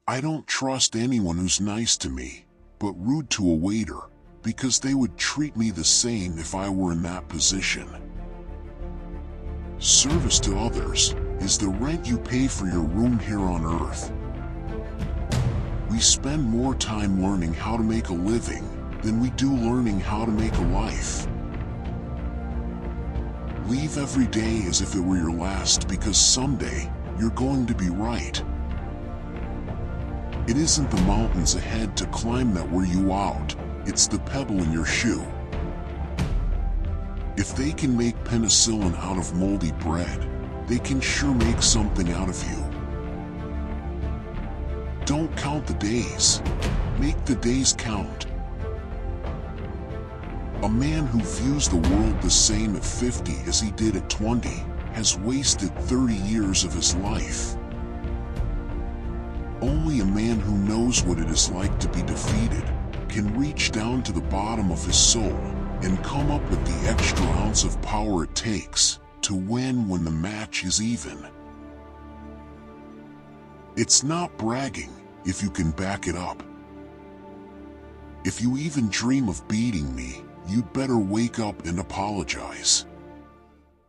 I don't trust anyone who's nice to me, but rude to a waiter, because they would treat me the same if I were in that position. Service to others is the rent you pay for your room here on Earth. We spend more time learning how to make a living than we do learning how to make a life. Leave every day as if it were your last, because someday you're going to be right. It isn't the mountains ahead to climb that wear you out, it's the pebble in your shoe. If they can make penicillin out of moldy bread, they can sure make something out of you. Don't count the days, make the days count. A man who views the world the same at 50 as he did at 20 has wasted 30 years of his life. Only a man who knows what it is like to be defeated can reach down to the bottom of his soul and come up with the extra ounce of power it takes to win when the match is even. It's not bragging if you can back it up. If you even dream of beating me, you'd better wake up and apologize.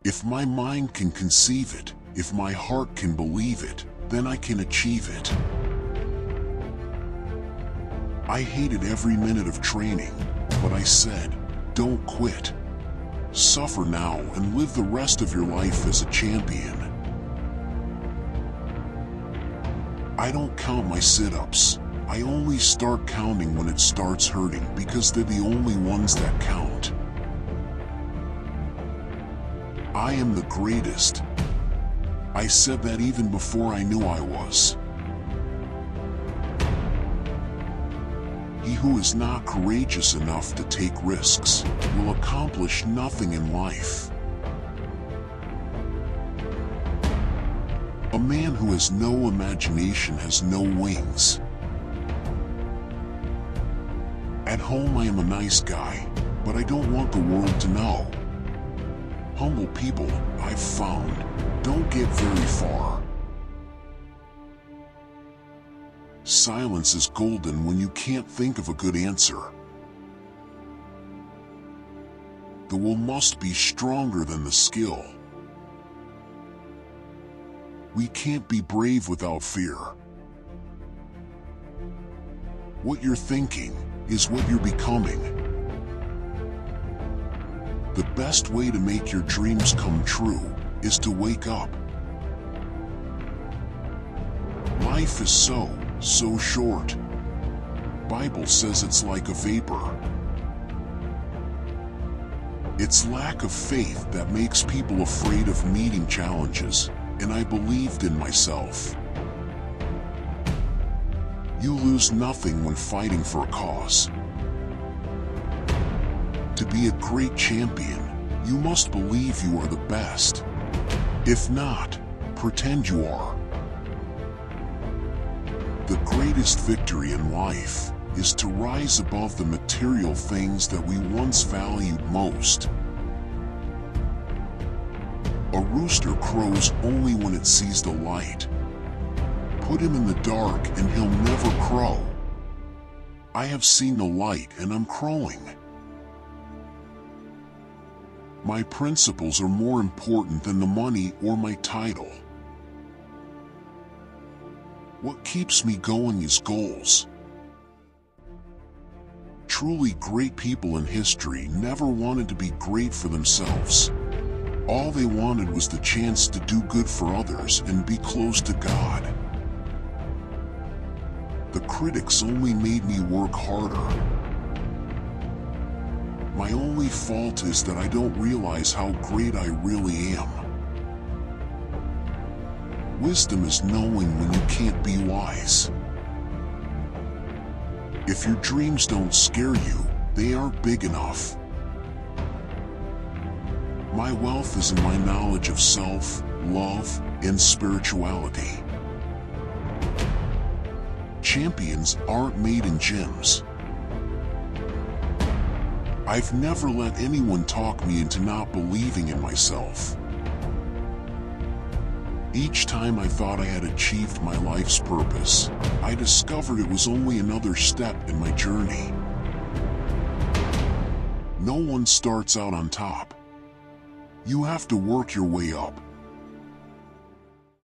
If my mind can conceive it, if my heart can believe it, then I can achieve it. I hated every minute of training, but I said, don't quit. Suffer now and live the rest of your life as a champion. I don't count my sit-ups. I only start counting when it starts hurting, because they're the only ones that count. I am the greatest. I said that even before I knew I was. He who is not courageous enough to take risks will accomplish nothing in life. A man who has no imagination has no wings. At home I am a nice guy, but I don't want the world to know. Humble people, I've found, don't get very far. Silence is golden when you can't think of a good answer. The will must be stronger than the skill. We can't be brave without fear. What you're thinking is what you're becoming. The best way to make your dreams come true is to wake up. Life is so short. Bible says it's like a vapor. It's lack of faith that makes people afraid of meeting challenges, and I believed in myself. You lose nothing when fighting for a cause. To be a great champion, you must believe you are the best. If not, pretend you are. The greatest victory in life is to rise above the material things that we once valued most. A rooster crows only when it sees the light. Put him in the dark and he'll never crow. I have seen the light and I'm crowing. My principles are more important than the money or my title. What keeps me going is goals. Truly great people in history never wanted to be great for themselves. All they wanted was the chance to do good for others and be close to God. The critics only made me work harder. My only fault is that I don't realize how great I really am. Wisdom is knowing when you can't be wise. If your dreams don't scare you, they aren't big enough. My wealth is in my knowledge of self, love, and spirituality. Champions aren't made in gyms. I've never let anyone talk me into not believing in myself. Each time I thought I had achieved my life's purpose, I I discovered it was only another step in my journey. No one starts out on top. You have to work your way up,